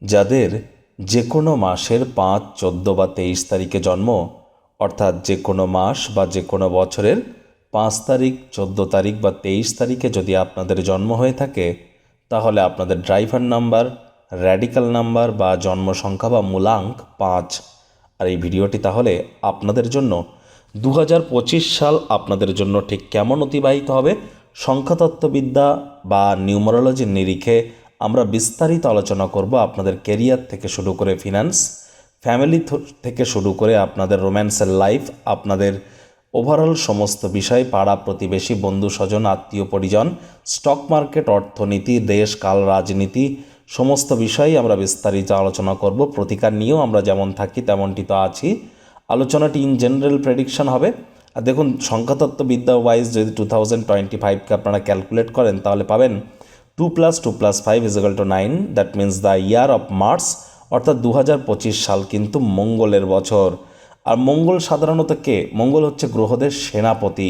যাদের যে কোনো মাসের 5, 14 বা 23 তারিখে জন্ম, অর্থাৎ যে কোনো মাস বা যে কোনো বছরের 5 তারিখ, 14 তারিখ বা 23 তারিখে যদি আপনাদের জন্ম হয়ে থাকে, তাহলে আপনাদের ড্রাইভার নাম্বার, র্যাডিক্যাল নাম্বার বা জন্ম সংখ্যা বা মূলাঙ্ক 5। আর এই ভিডিওটি তাহলে আপনাদের জন্য 2025 সাল আপনাদের জন্য ঠিক কেমন অতিবাহিত হবে সংখ্যাতত্ত্ববিদ্যা বা নিউমারোলজির নিরিখে আমরা বিস্তারিত আলোচনা করব। আপনাদের কেরিয়ার থেকে শুরু করে ফিনান্স, ফ্যামিলি থেকে শুরু করে আপনাদের রোম্যান্সের লাইফ, আপনাদের ওভারঅল সমস্ত বিষয়, পাড়া প্রতিবেশী, বন্ধু স্বজন, আত্মীয় পরিজন, স্টক মার্কেট, অর্থনীতি, দেশ কাল, রাজনীতি, সমস্ত বিষয়ই আমরা বিস্তারিত আলোচনা করব। প্রতিকার নিয়েও আমরা যেমন থাকি তেমনটি তো আছি। আলোচনাটি ইন জেনারেল প্রেডিকশন হবে। আর দেখুন, সংখ্যাতত্ত্ববিদ্যা ওয়াইজ যদি 2025কে আপনারা ক্যালকুলেট করেন তাহলে পাবেন 2 + 2 + 5 = 9। That means the year of Mars, অর্থাৎ 2025 সাল কিন্তু মঙ্গলের বছর। আর মঙ্গল সাধারণত কে? মঙ্গল হচ্ছে গ্রহদের সেনাপতি।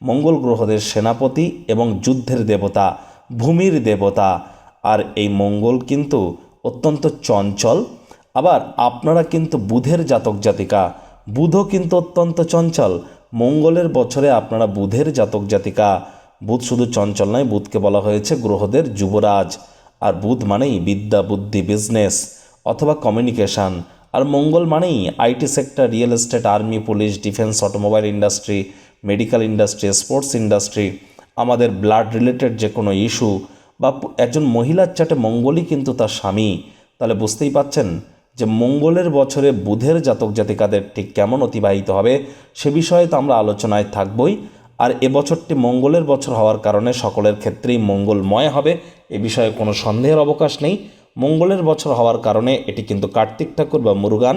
মঙ্গল গ্রহদের সেনাপতি এবং যুদ্ধের দেবতা, ভূমির দেবতা। আর এই মঙ্গল কিন্তু অত্যন্ত চঞ্চল। আবার আপনারা কিন্তু বুধের জাতক জাতিকা, বুধও কিন্তু অত্যন্ত চঞ্চল। মঙ্গলের বছরে আপনারা বুধের জাতক জাতিকা। বুধ শুধু চঞ্চল নয়, বুধকে বলা হয়েছে গ্রহদের যুবরাজ। আর বুধ মানেই বিদ্যা, বুদ্ধি, বিজনেস অথবা কমিউনিকেশান। আর মঙ্গল মানেই IT sector, real estate, army, police, defence, automobile industry, medical industry, sports industry, আমাদের ব্লাড রিলেটেড যে কোনো ইস্যু, বা একজন মহিলার চাটে মঙ্গলই কিন্তু তার স্বামী। তাহলে বুঝতেই পাচ্ছেন যে মঙ্গলের বছরে বুধের জাতক জাতিকাদের ঠিক কেমন অতিবাহিত হবে সে বিষয়ে তো আমরা আলোচনায় থাকবই। আর এবছরটি মঙ্গলের বছর হওয়ার কারণে সকলের ক্ষেত্রেই মঙ্গলময় হবে, এ বিষয়ে কোনো সন্দেহের অবকাশ নেই। মঙ্গলের বছর হওয়ার কারণে এটি কিন্তু কার্তিক ঠাকুর বা মুরুগান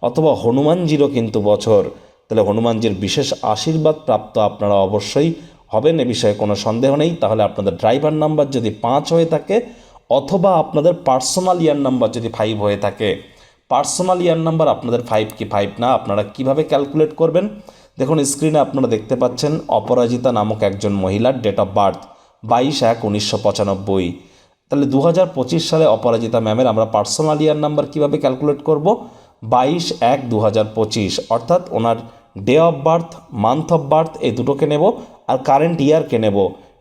অথবা হনুমানজিরও কিন্তু বছর। তাহলে হনুমানজির বিশেষ আশীর্বাদ প্রাপ্ত আপনারা অবশ্যই হবেন, এ বিষয়ে কোনো সন্দেহ নেই। তাহলে আপনাদের ড্রাইভার নাম্বার যদি 5 হয়ে থাকে, অথবা আপনাদের পার্সোনাল ইয়ার নাম্বার যদি 5 হয়ে থাকে, পার্সোনাল ইয়ার নাম্বার আপনাদের 5 কি 5 না, আপনারা কিভাবে ক্যালকুলেট করবেন? দেখুন, স্ক্রিনে আপনারা দেখতে পাচ্ছেন অপরাজিতা নামক একজন মহিলার ডেট অফ বার্থ 22/1/1995। তাহলে 2025 সালে অপরাজিতা ম্যামের আমরা পার্সোনাল ইয়ার নাম্বার কীভাবে ক্যালকুলেট করব? 22/1/2025, অর্থাৎ ওনার day of birth, month of birth এই দুটোকে নেব আর কারেন্ট ইয়ারকে নেব,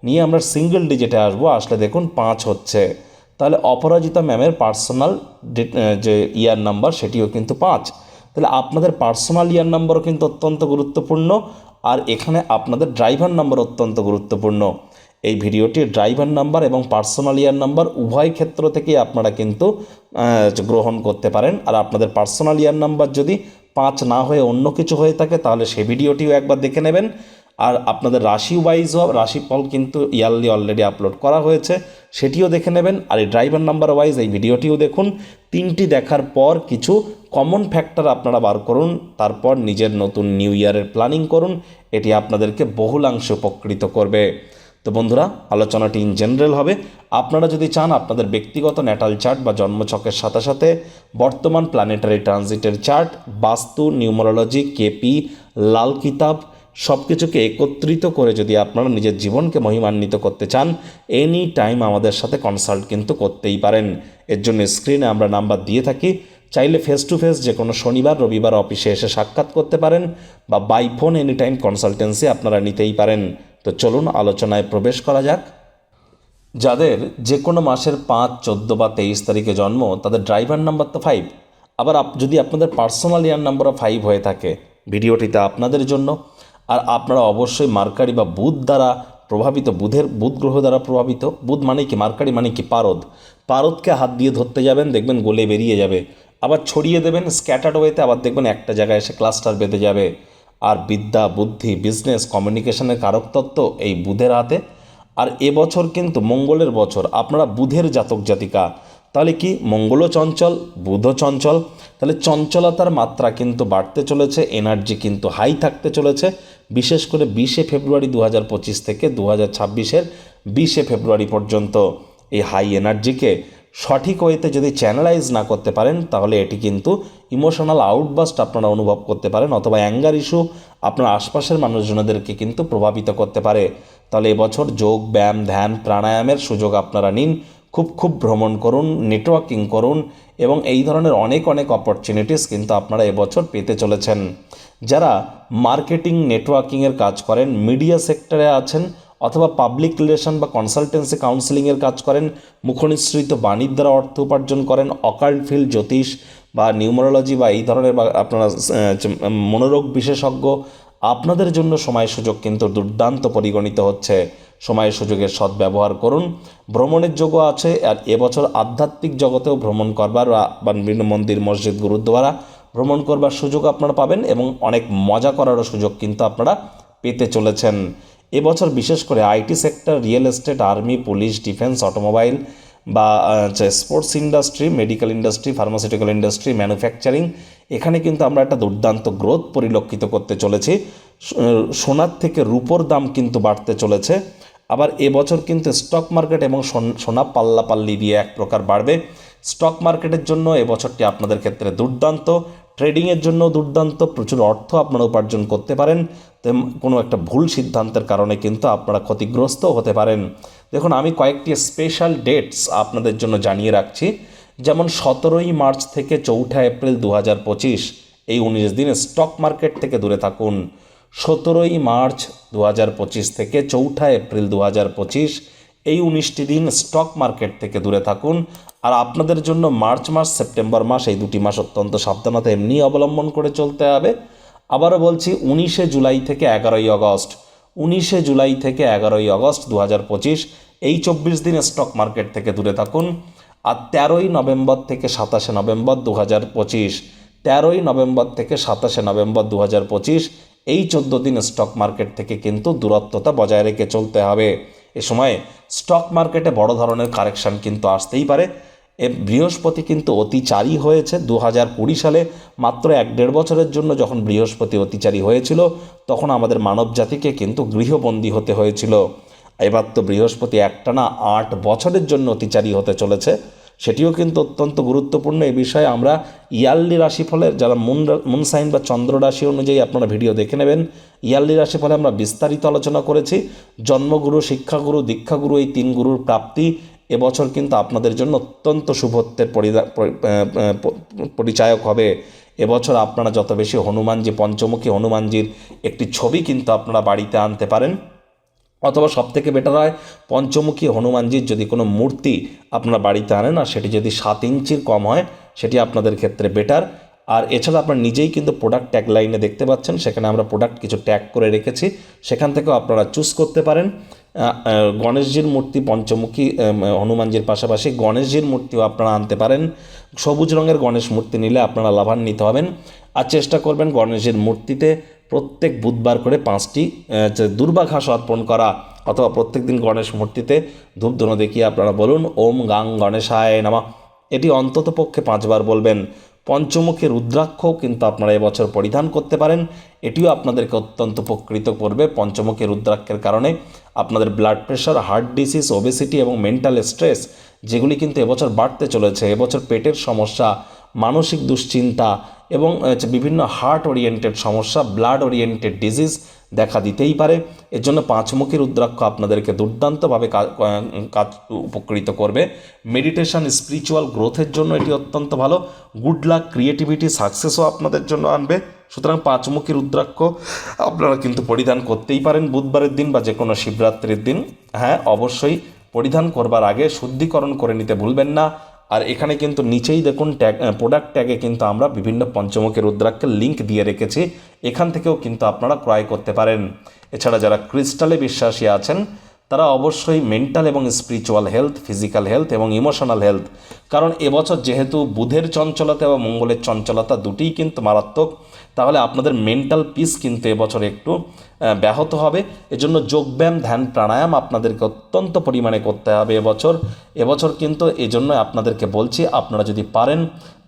নিয়ে আমরা সিঙ্গেল ডিজিটে আসবো। আসলে দেখুন 5 হচ্ছে। তাহলে অপরাজিতা ম্যামের পার্সোনাল যে ইয়ার নাম্বার সেটিও কিন্তু 5। তাহলে আপনাদের পার্সোনাল ইয়ার নাম্বারও কিন্তু অত্যন্ত গুরুত্বপূর্ণ। আর এখানে আপনাদের ড্রাইভার নাম্বার অত্যন্ত গুরুত্বপূর্ণ। এই ভিডিওটি ড্রাইভার নাম্বার এবং পার্সোনাল ইয়ার নাম্বার উভয় ক্ষেত্র থেকেই আপনারা কিন্তু গ্রহণ করতে পারেন। আর আপনাদের পার্সোনাল ইয়ার নাম্বার যদি 5 না হয়ে অন্য কিছু হয়ে থাকে তাহলে সেই ভিডিওটিও একবার দেখে নেবেন। আর আপনাদের রাশি ওয়াইজ রাশিফল কিন্তু ইয়ারলি অলরেডি আপলোড করা হয়েছে, সেটিও দেখে নেবেন। আর এই ড্রাইভার নাম্বার ওয়াইজ এই ভিডিওটিও দেখুন। তিনটি দেখার পর কিছু কমন ফ্যাক্টর আপনারা বার করুন, তারপর নিজের নতুন নিউ ইয়ারের প্ল্যানিং করুন। এটি আপনাদেরকে বহুলাংশে উপকৃত করবে। তো বন্ধুরা, আলোচনাটি ইন জেনারেল হবে। আপনারা যদি চান আপনাদের ব্যক্তিগত ন্যাটাল চার্ট বা জন্মছকের সাথে সাথে বর্তমান প্ল্যানেটারি ট্রানজিটের চার্ট, বাস্তু, নিউমারোলজি, কেপি, লাল কিতাব সব কিছুকে একত্রিত করে যদি আপনারা নিজের জীবনকে মহিমান্বিত করতে চান, এনি টাইম আমাদের সাথে কনসাল্ট কিন্তু করতেই পারেন। এর জন্য স্ক্রিনে আমরা নাম্বার দিয়ে থাকি। চাইলে ফেস টু ফেস যে কোনো শনিবার, রবিবার অফিসে এসে সাক্ষাৎ করতে পারেন, বা by phone any time consultancy আপনারা নিতেই পারেন। তো চলুন আলোচনায় প্রবেশ করা যাক। যাদের যে কোনো মাসের 5, 14 বা 23 তারিখে জন্ম, তাদের ড্রাইভার নাম্বার তো 5। আবার যদি আপনাদের পার্সোনাল ইয়ার নাম্বারও 5 হয়ে থাকে, ভিডিওটিতে আপনাদের জন্য। আর আপনারা অবশ্যই মার্কারি বা বুধ দ্বারা প্রভাবিত, বুধ গ্রহ দ্বারা প্রভাবিত। বুধ মানে কি? মার্কারি মানে কি? পারদ। পারদকে হাত দিয়ে ধরতে যাবেন, দেখবেন গলে বেরিয়ে যাবে। আবার ছড়িয়ে দেবেন স্ক্যাটার্ড ওয়েতে, আবার দেখবেন একটা জায়গায় এসে ক্লাস্টার বেঁধে যাবে। আর বিদ্যা, বুদ্ধি, বিজনেস, কমিউনিকেশনের কারক তত্ত্ব এই বুধের হাতে। আর এবছর কিন্তু মঙ্গলের বছর, আপনারা বুধের জাতক জাতিকা। তাহলে কি? মঙ্গলও চঞ্চল, বুধও চঞ্চল। তাহলে চঞ্চলতার মাত্রা কিন্তু বাড়তে চলেছে, এনার্জি কিন্তু হাই থাকতে চলেছে। বিশেষ করে 20 ফেব্রুয়ারি 2025 থেকে 2026-এর 20 ফেব্রুয়ারি পর্যন্ত এই হাই এনার্জিকে সঠিক ওয়েতে যদি চ্যানেলাইজ না করতে পারেন, তাহলে এটি কিন্তু ইমোশনাল আউটবাস্ট আপনারা অনুভব করতে পারেন, অথবা অ্যাঙ্গার ইস্যু আপনার আশপাশের মানুষজনদেরকে কিন্তু প্রভাবিত করতে পারে। তাহলে এবছর যোগ, ব্যায়াম, ধ্যান, প্রাণায়ামের সুযোগ আপনারা নিন। খুব ভ্রমণ করুন, নেটওয়ার্কিং করুন এবং এই ধরনের অনেক অপরচুনিটিস কিন্তু আপনারা এবছর পেতে চলেছেন। যারা মার্কেটিং নেটওয়ার্কিংয়ের কাজ করেন, মিডিয়া সেক্টরে আছেন অথবা পাবলিক রিলেশন বা কনসালটেন্সি কাউন্সেলিংয়ের কাজ করেন, মুখনিসৃত বাণীর দ্বারা অর্থ উপার্জন করেন, অকাল্ট ফিল্ড, জ্যোতিষ বা নিউমারোলজি বা এই ধরনের বা আপনারা মনোরোগ বিশেষজ্ঞ, আপনাদের জন্য সময় সুযোগ কিন্তু দুর্দান্ত পরিগণিত হচ্ছে। সময় সুযোগের সদ্ব্যবহার করুন। ভ্রমণের যোগ্য আছে, আর এবছর আধ্যাত্মিক জগতেও ভ্রমণ করবার বা বিভিন্ন মন্দির, মসজিদ, গুরুদ্বারা ভ্রমণ করবার সুযোগ আপনারা পাবেন এবং অনেক মজা করারও সুযোগ কিন্তু আপনারা পেতে চলেছেন। এবছর বিশেষ করে IT sector, real estate, army, police, defence, automobile বা sports industry, medical industry, pharmaceutical industry, manufacturing, এখানে কিন্তু আমরা একটা দুর্দান্ত গ্রোথ পরিলক্ষিত করতে চলেছি। সোনার থেকে রূপোর দাম কিন্তু বাড়তে চলেছে। আবার এবছর কিন্তু স্টক মার্কেট এবং সোনা পাল্লাপাল্লি দিয়ে এক প্রকার বাড়বে। স্টক মার্কেটের জন্য এবছরটি আপনাদের ক্ষেত্রে দুর্দান্ত, ট্রেডিংয়ের জন্য দুর্দান্ত, প্রচুর অর্থ আপনারা উপার্জন করতে পারেন। কোনো একটা ভুল সিদ্ধান্তের কারণে কিন্তু আপনারা ক্ষতিগ্রস্ত হতে পারেন। দেখুন, আমি কয়েকটি স্পেশাল ডেটস আপনাদের জন্য জানিয়ে রাখছি। যেমন 17ই মার্চ থেকে 4 এপ্রিল 2025, এই 19 দিনে স্টক মার্কেট থেকে দূরে থাকুন। 17ই মার্চ 2025 থেকে 4 এপ্রিল 2025, এই 19টি দিন স্টক মার্কেট থেকে দূরে থাকুন। আর আপনাদের জন্য মার্চ মাস, সেপ্টেম্বর মাস, এই 2টি মাস অত্যন্ত সাবধানতা এমনি অবলম্বন করে চলতে হবে। আবারও বলছি, 19শে জুলাই থেকে 11ই আগস্ট, 19শে জুলাই থেকে 11ই আগস্ট 2025, এই 24 দিন স্টক মার্কেট থেকে দূরে থাকুন। আর 13ই নভেম্বর থেকে 27শে নভেম্বর 2025, 13ই নভেম্বর থেকে 27শে নভেম্বর 2025, এই 14 দিন স্টক মার্কেট থেকে কিন্তু দূরত্বতা বজায় রেখে চলতে হবে। এ সময় স্টক মার্কেটে বড় ধরনের কারেকশান কিন্তু আসতেই পারে। বৃহস্পতি কিন্তু অতিচারী হয়েছে 2020 সালে, মাত্র 1-1.5 বছরের জন্য যখন বৃহস্পতি অতিচারী হয়েছিল, তখন আমাদের মানব জাতিকে কিন্তু গৃহবন্দী হতে হয়েছিল। এবার তো বৃহস্পতি একটানা 8 বছরের জন্য অতিচারী হতে চলেছে, সেটিও কিন্তু অত্যন্ত গুরুত্বপূর্ণ। এই বিষয়ে আমরা ইয়ারলি রাশিফলের, যারা মুন সাইন বা চন্দ্র রাশি অনুযায়ী আপনারা ভিডিও দেখে নেবেন, ইয়ারলি রাশিফলে আমরা বিস্তারিত আলোচনা করেছি। জন্মগুরু, শিক্ষাগুরু, দীক্ষাগুরু, এই 3 গুরুর প্রাপ্তি এবছর কিন্তু আপনাদের জন্য অত্যন্ত শুভত্বের পরিচায়ক হবে। এবছর আপনারা যত বেশি হনুমানজি, পঞ্চমুখী হনুমানজির একটি ছবি কিন্তু আপনারা বাড়িতে আনতে পারেন, অথবা সবথেকে বেটার হয় পঞ্চমুখী হনুমানজির যদি কোনো মূর্তি আপনারা বাড়িতে আনেন, আর সেটি যদি 7 ইঞ্চির কম হয়, সেটি আপনাদের ক্ষেত্রে বেটার। আর এছাড়া আপনারা নিজেই কিন্তু প্রোডাক্ট ট্যাগ লাইনে দেখতে পাচ্ছেন, সেখানে আমরা প্রোডাক্ট কিছু ট্যাগ করে রেখেছি, সেখান থেকেও আপনারা চুজ করতে পারেন। গণেশজির মূর্তি, পঞ্চমুখী হনুমানজির পাশাপাশি গণেশজির মূর্তিও আপনারা আনতে পারেন। সবুজ রঙের গণেশ মূর্তি নিলে আপনারা লাভান্বিত হবেন। আর চেষ্টা করবেন গণেশজির মূর্তিতে প্রত্যেক বুধবার করে 5টি দুর্বা ঘাস অর্পণ করা, অথবা প্রত্যেক দিন গণেশ মূর্তিতে ধূপধুনো দেখিয়ে আপনারা বলুন ওম গাং গণেশায় নমঃ, এটি অন্তত পক্ষে 5 বার বলবেন। পঞ্চমুখী রুদ্রাক্ষও কিন্তু আপনারা এবছর পরিধান করতে পারেন, এটিও আপনাদেরকে অত্যন্ত উপকৃত করবে। পঞ্চমুখী রুদ্রাক্ষের কারণে আপনাদের blood pressure, heart disease, obesity এবং মেন্টাল স্ট্রেস, যেগুলি কিন্তু এবছর বাড়তে চলেছে, এবছর পেটের সমস্যা, মানসিক দুশ্চিন্তা এবং বিভিন্ন হার্ট ওরিয়েন্টেড সমস্যা, ব্লাড ওরিয়েন্টেড ডিজিজ দেখা দিতেই পারে। এর জন্য 5মুখী রুদ্রাক্ষ আপনাদেরকে দুর্দান্তভাবে কাজ উপকৃত করবে। মেডিটেশন, স্পিরিচুয়াল গ্রোথের জন্য এটি অত্যন্ত ভালো। গুড লাক, ক্রিয়েটিভিটি, সাকসেসও আপনাদের জন্য আনবে। সুতরাং 5মুখী রুদ্রাক্ষ আপনারা কিন্তু পরিধান করতেই পারেন বুধবারের দিন বা যে কোনো শিবরাত্রির দিন। হ্যাঁ, অবশ্যই পরিধান করবার আগে শুদ্ধিকরণ করে নিতে ভুলবেন না। আর এখানে কিন্তু নিচেই দেখুন প্রোডাক্ট ট্যাগে কিন্তু আমরা বিভিন্ন পঞ্চমুখী রুদ্রাক্ষের লিঙ্ক দিয়ে রেখেছি, এখান থেকেও কিন্তু আপনারা ক্রয় করতে পারেন। এছাড়া যারা ক্রিস্টালে বিশ্বাসী আছেন, তারা অবশ্যই মেন্টাল এবং স্পিরিচুয়াল হেলথ, ফিজিক্যাল হেলথ এবং ইমোশনাল হেলথ, কারণ এবছর যেহেতু বুধের চঞ্চলতা এবং মঙ্গলের চঞ্চলতা দুটিই কিন্তু মারাত্মক, তাহলে আপনাদের মেন্টাল পিস কিন্তু এবছর একটু ব্যাহত হবে। এজন্য যোগব্যায়াম, ধ্যান, প্রাণায়াম আপনাদেরকে অত্যন্ত পরিমাণে করতে হবে এবছর কিন্তু। এজন্য আপনাদেরকে বলছি, আপনারা যদি পারেন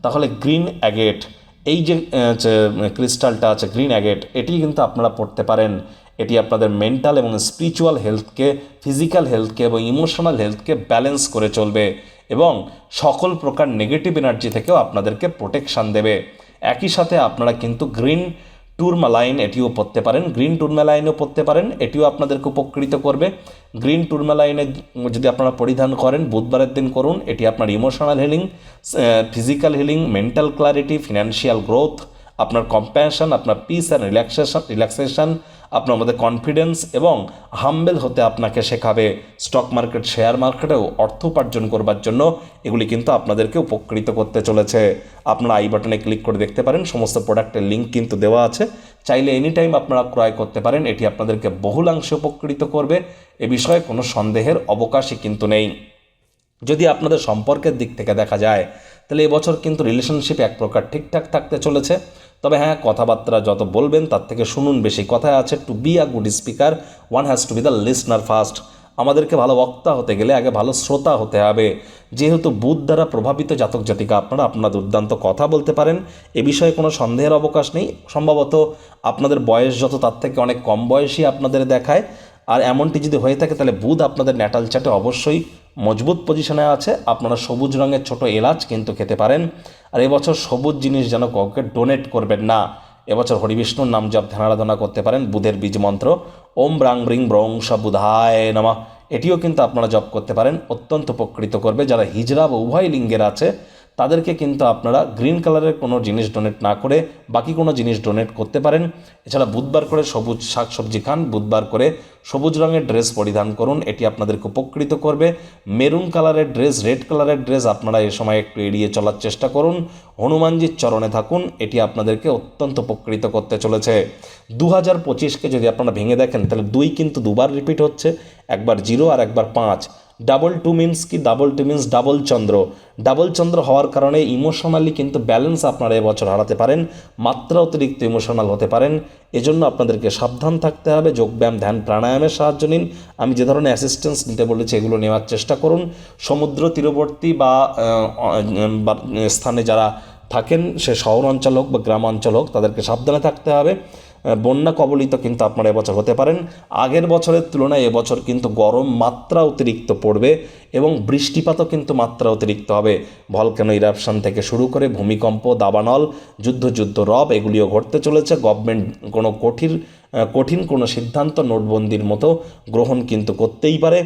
তাহলে গ্রিন অ্যাগেট, এই যে ক্রিস্টালটা আছে গ্রিন অ্যাগেট, এটি কিন্তু আপনারা পড়তে পারেন। এটি আপনাদের মেন্টাল এবং স্পিরিচুয়াল হেলথকে, ফিজিক্যাল হেলথকে এবং ইমোশনাল হেলথকে ব্যালেন্স করে চলবে এবং সকল প্রকার নেগেটিভ এনার্জি থেকেও আপনাদেরকে প্রোটেকশান দেবে। একই সাথে আপনারা কিন্তু গ্রিন টুরমালাইন এটিও পড়তে পারেন, গ্রিন টুরমালাইনও পড়তে পারেন, এটিও আপনাদেরকে উপকৃত করবে। গ্রিন টুরমালাইনে যদি আপনারা পরিধান করেন বুধবারের দিন করুন, এটি আপনার emotional healing, physical healing, mental clarity, financial growth, আপনার কম্প্যাশন, আপনার পিস অ্যান্ড রিল্যাক্সেশন, আপনার মধ্যে কনফিডেন্স এবং হাম্বেল হতে আপনাকে শেখাবে। স্টক মার্কেট, শেয়ার মার্কেটেও অর্থ উপার্জন করবার জন্য এগুলি কিন্তু আপনাদেরকে উপকৃত করতে চলেছে। আপনারা আই বাটনে ক্লিক করে দেখতে পারেন, সমস্ত প্রোডাক্টের লিঙ্ক কিন্তু দেওয়া আছে, চাইলে এনি টাইম আপনারা ক্রয় করতে পারেন। এটি আপনাদেরকে বহুলাংশে উপকৃত করবে, এ বিষয়ে কোনো সন্দেহের অবকাশই কিন্তু নেই। যদি আপনাদের সম্পর্কের দিক থেকে দেখা যায় তাহলে এবছর কিন্তু রিলেশনশিপ এক প্রকার ঠিকঠাক থাকতে চলেছে। তবে হ্যাঁ, কথাবার্তা যত বলবেন তার থেকে শুনুন বেশি। কথায় আছে, to be a good speaker one has to be the listener first. আমাদেরকে ভালো বক্তা হতে গেলে আগে ভালো শ্রোতা হতে হবে। যেহেতু বুধ দ্বারা প্রভাবিত জাতক জাতিকা আপনারা দুর্দান্ত কথা বলতে পারেন, এ বিষয়ে কোনো সন্দেহের অবকাশ নেই। সম্ভবত আপনাদের বয়স যত তার থেকে অনেক কম বয়সী আপনাদের দেখায়, আর এমনটি যদি হয়ে থাকে তাহলে বুধ আপনাদের ন্যাটাল চার্টে অবশ্যই মজবুত পজিশনে আছে। আপনারা সবুজ রঙের ছোট এলাচ কিন্তু খেতে পারেন। আর এবছর সবুজ জিনিস যেন কাউকে ডোনেট করবেন না। এবছর হরিবিষ্ণুর নাম জপ ধ্যান আরাধনা করতে পারেন, বুধের বীজ মন্ত্র ওম ব্রাং ব্রিং ব্রং স বুধায় নমঃ, এটিও কিন্তু আপনারা জপ করতে পারেন, অত্যন্ত উপকৃত করবে। যারা হিজড়া বা উভয় লিঙ্গের আছে তাদেরকে কিন্তু আপনারা গ্রিন কালারের কোনো জিনিস ডোনেট না করে বাকি কোনো জিনিস ডোনেট করতে পারেন। এছাড়া বুধবার করে সবুজ শাকসবজি খান, বুধবার করে সবুজ রঙের ড্রেস পরিধান করুন, এটি আপনাদেরকে উপকৃত করবে। মেরুন কালারের ড্রেস, রেড কালারের ড্রেস আপনারা এ সময় একটু এড়িয়ে চলার চেষ্টা করুন। হনুমানজির চরণে থাকুন, এটি আপনাদেরকে অত্যন্ত উপকৃত করতে চলেছে। 2025কে যদি আপনারা ভেঙে দেখেন তাহলে 2 কিন্তু দুবার রিপিট হচ্ছে, একবার 0 আর একবার 5। ডাবল 2 মিনস কি? ডাবল 2 মিনস ডাবল চন্দ্র। ডাবল চন্দ্র হওয়ার কারণে ইমোশনালি কিন্তু ব্যালেন্স আপনারা এবছর হারাতে পারেন, মাত্রা অতিরিক্ত ইমোশনাল হতে পারেন। এজন্য আপনাদেরকে সাবধান থাকতে হবে। যোগব্যায়াম, ধ্যান, প্রাণায়ামের সাহায্য নিন। আমি যে ধরনের অ্যাসিস্ট্যান্স নিতে বলেছি এগুলো নেওয়ার চেষ্টা করুন। সমুদ্র তীরবর্তী বা স্থানে যারা থাকেন, সে শহর অঞ্চল হোক বা গ্রাম অঞ্চল হোক, তাদেরকে সাবধানে থাকতে হবে। বন্যা কবলিত কিন্তু আপনারা এবছর হতে পারেন। আগের বছরের তুলনায় এবছর কিন্তু গরম মাত্রা অতিরিক্ত পড়বে এবং বৃষ্টিপাতও কিন্তু মাত্রা অতিরিক্ত হবে। ভলক্যানো ইরাপশন থেকে শুরু করে ভূমিকম্প, দাবানল, যুদ্ধ রব এগুলিও ঘটতে চলেছে। গভর্নমেন্ট কোনো কঠিন কোনো সিদ্ধান্ত নোটবন্দির মতো গ্রহণ কিন্তু করতেই পারে,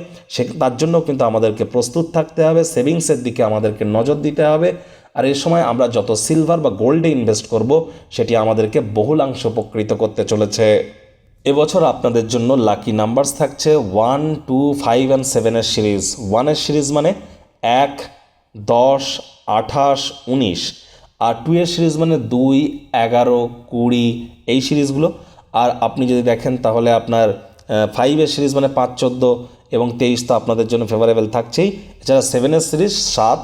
তার জন্য কিন্তু আমাদেরকে প্রস্তুত থাকতে হবে। সেভিংসের দিকে আমাদেরকে নজর দিতে হবে। আর এই সময় আমরা যত সিলভার বা গোল্ডে ইনভেস্ট করব সেটি আমাদেরকে বহুলাংশ উপকৃত করতে চলেছে। এবছর আপনাদের জন্য লাকি নাম্বারস থাকছে 1, 2, 5 অ্যান্ড 7-এর সিরিজ। 1-এর সিরিজ মানে 1, 10, 28, 19। আর 2-এর সিরিজ মানে 2, 11, 20 এই সিরিজগুলো। আর আপনি যদি দেখেন তাহলে আপনার 5-এর সিরিজ মানে 5, 14 এবং 23 তো আপনাদের জন্য ফেভারেবল থাকছেই। এছাড়া 7-এর সিরিজ 7,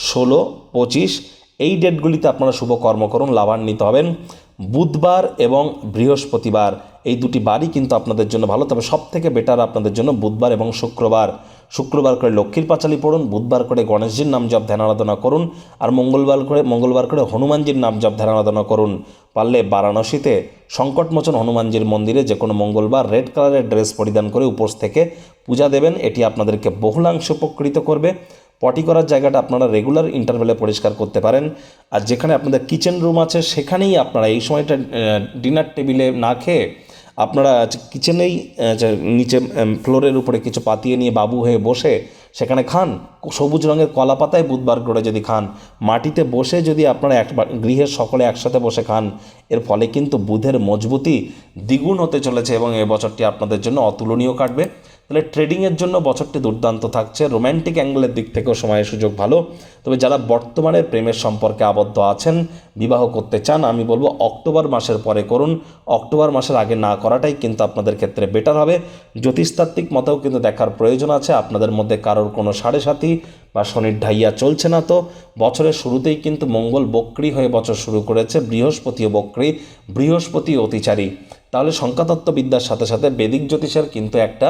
16, 25 এই ডেটগুলিতে আপনারা শুভ কর্ম করুন, লাভান্বিত হবেন। বুধবার এবং বৃহস্পতিবার এই দুটি বারই কিন্তু আপনাদের জন্য ভালো, তবে সব থেকে বেটার আপনাদের জন্য বুধবার এবং শুক্রবার। শুক্রবার করে লক্ষ্মীর পাঁচালী পড়ুন, বুধবার করে গণেশজির নাম জপ ধ্যান আরাধনা করুন, আর মঙ্গলবার করে হনুমানজির নাম জপ ধ্যান আরাধনা করুন। পারলে বারাণসীতে সংকটমোচন হনুমানজির মন্দিরে যে কোনো মঙ্গলবার রেড কালারের ড্রেস পরিধান করে উপোস থেকে পূজা দেবেন, এটি আপনাদেরকে বহুলাংশ উপকৃত করবে। পটি করার জায়গাটা আপনারা রেগুলার ইন্টারভেলে পরিষ্কার করতে পারেন। আর যেখানে আপনাদের কিচেন রুম আছে সেখানেই আপনারা এই সময়টা ডিনার টেবিলে না খেয়ে আপনারা কিচেনেই নিচে ফ্লোরের উপরে কিছু পাতিয়ে নিয়ে বাবু হয়ে বসে সেখানে খান। সবুজ রঙের কলা পাতায় বুধবার করে যদি খান, মাটিতে বসে যদি আপনারা গৃহের সকলে একসাথে বসে খান, এর ফলে কিন্তু বুধের মজবুতি দ্বিগুণ হতে চলেছে এবং এই বছরটি আপনাদের জন্য অতুলনীয় কাটবে। তাহলে ট্রেডিংয়ের জন্য বছরটি দুর্দান্ত থাকছে। রোম্যান্টিক অ্যাঙ্গেলের দিক থেকেও সময়ের সুযোগ ভালো। তবে যারা বর্তমানে প্রেমের সম্পর্কে আবদ্ধ আছেন, বিবাহ করতে চান, আমি বলবো অক্টোবর মাসের পরে করুন। অক্টোবর মাসের আগে না করাটাই কিন্তু আপনাদের ক্ষেত্রে বেটার হবে। জ্যোতিষতাত্ত্বিক মতেও কিন্তু দেখার প্রয়োজন আছে আপনাদের মধ্যে কারোর কোনো সাড়ে সাথী বা শনির ঢাইয়া চলছে না তো। বছরের শুরুতেই কিন্তু মঙ্গল বক্রী হয়ে বছর শুরু করেছে, বৃহস্পতিও বক্রী, বৃহস্পতি অতিচারী। তাহলে সংখ্যাতত্ত্ববিদ্যার সাথে সাথে বেদিক জ্যোতিষের কিন্তু একটা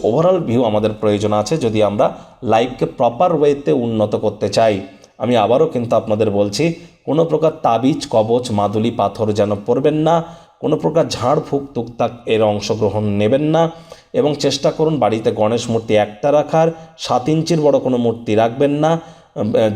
ওভারঅল ভিউ আমাদের প্রয়োজন আছে যদি আমরা লাইফকে প্রপার ওয়েতে উন্নত করতে চাই। আমি আবারও কিন্তু আপনাদের বলছি, কোনো প্রকার তাবিজ, কবচ, মাদুলি, পাথর যেন পরবেন না, কোনো প্রকার ঝাড়ফুঁক, তুকতাক এর অংশগ্রহণ নেবেন না এবং চেষ্টা করুন বাড়িতে গণেশ মূর্তি একটা রাখার, 7 ইঞ্চির বড় কোনো মূর্তি রাখবেন না।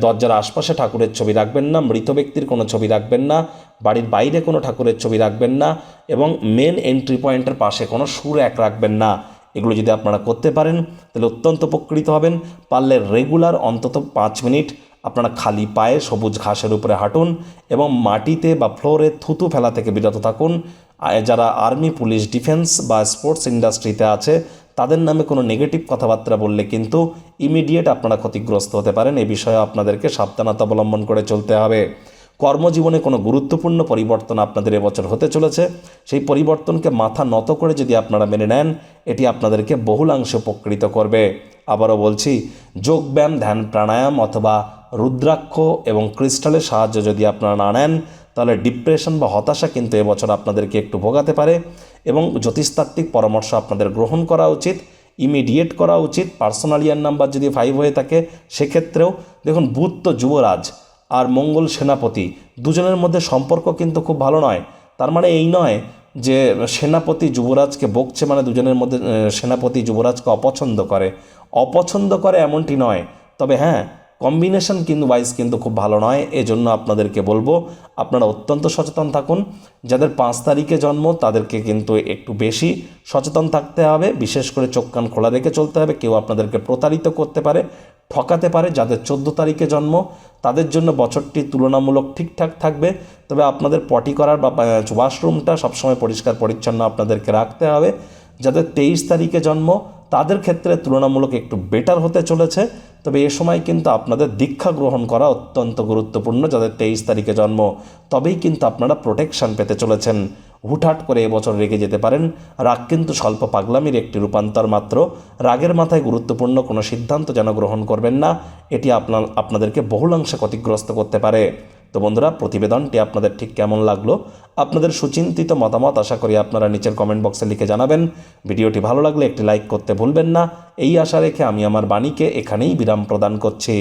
দরজার আশপাশে ঠাকুরের ছবি রাখবেন না, মৃত ব্যক্তির কোনো ছবি রাখবেন না, বাড়ির বাইরে কোনো ঠাকুরের ছবি রাখবেন না এবং মেন এন্ট্রি পয়েন্টের পাশে কোনো সুর এক রাখবেন না। এগুলো যদি আপনারা করতে পারেন তাহলে অত্যন্ত উপকৃত হবেন। পারলে রেগুলার অন্তত 5 মিনিট আপনারা খালি পায়ে সবুজ ঘাসের উপরে হাঁটুন এবং মাটিতে বা ফ্লোরে থুতু ফেলা থেকে বিরত থাকুন। যারা আর্মি, পুলিশ, ডিফেন্স বা স্পোর্টস ইন্ডাস্ট্রিতে আছে তাদের নামে কোনো নেগেটিভ কথাবার্তা বললে কিন্তু ইমিডিয়েট আপনারা ক্ষতিগ্রস্ত হতে পারেন। এই বিষয়ে আপনাদেরকে সাবধানতা অবলম্বন করে চলতে হবে। কর্মজীবনে কোনো গুরুত্বপূর্ণ পরিবর্তন আপনাদের এবছর হতে চলেছে। সেই পরিবর্তনকে মাথা নত করে যদি আপনারা মেনে নেন, এটি আপনাদেরকে বহুলাংশে উপকৃত করবে। আবারও বলছি, যোগব্যায়াম, ধ্যান, প্রাণায়াম অথবা রুদ্রাক্ষ এবং ক্রিস্টালের সাহায্য যদি আপনারা না নেন তাহলে ডিপ্রেশন বা হতাশা কিন্তু এবছর আপনাদেরকে একটু ভোগাতে পারে এবং জ্যোতিষতাত্ত্বিক পরামর্শ আপনাদের গ্রহণ করা উচিত, ইমিডিয়েট করা উচিত। পার্সোনালিয়ান নাম্বার যদি 5 হয়ে থাকে সেক্ষেত্রেও দেখুন, বুধ তো যুবরাজ আর মঙ্গল সেনাপতি, দুজনের মধ্যে সম্পর্ক কিন্তু খুব ভালো নয়। তার মানে এই নয় যে সেনাপতি যুবরাজকে বকছে মানে দুজনের মধ্যে সেনাপতি যুবরাজকে অপছন্দ করে এমনটি নয়। তবে হ্যাঁ, কম্বিনেশন কিন্তু ওয়াইজ কিন্তু খুব ভালো নয়। এজন্য আপনাদেরকে বলবো আপনারা অত্যন্ত সচেতন থাকুন। যাদের 5 তারিখে জন্ম তাদেরকে কিন্তু একটু বেশি সচেতন থাকতে হবে, বিশেষ করে চোখ কান খোলা রেখে চলতে হবে। কেউ আপনাদেরকে প্রতারিত করতে পারে, ঠকাতে পারে। যাদের 14 তারিখে জন্ম তাদের জন্য বছরটি তুলনামূলক ঠিকঠাক থাকবে, তবে আপনাদের পটি করার বা ওয়াশরুমটা সবসময় পরিষ্কার পরিচ্ছন্ন আপনাদেরকে রাখতে হবে। যাদের 23 তারিখে জন্ম তাদের ক্ষেত্রে তুলনামূলক একটু বেটার হতে চলেছে, তবে এ সময় কিন্তু আপনাদের দীক্ষা গ্রহণ করা অত্যন্ত গুরুত্বপূর্ণ। যাদের 23 তারিখে জন্ম তবেই কিন্তু আপনারা প্রোটেকশন পেতে চলেছেন। হুটহাট করে এবছর রেগে যেতে পারেন। রাগ কিন্তু স্বল্প পাগলামির একটি রূপান্তর মাত্র। রাগের মাথায় গুরুত্বপূর্ণ কোনো সিদ্ধান্ত যেন গ্রহণ করবেন না, এটি আপনাদেরকে বহুলাংশে ক্ষতিগ্রস্ত করতে পারে। তো বন্ধুরা, প্রতিবেদনটি আপনাদের ঠিক কেমন লাগলো? আপনাদের সুচিন্তিত মতামত আশা করি আপনারা নিচের কমেন্ট বক্সে লিখে জানাবেন। ভিডিওটি ভালো লাগলে একটি লাইক করতে ভুলবেন না। এই আশা রেখে আমি আমার বাণীকে এখানেই বিরাম প্রদান করছি।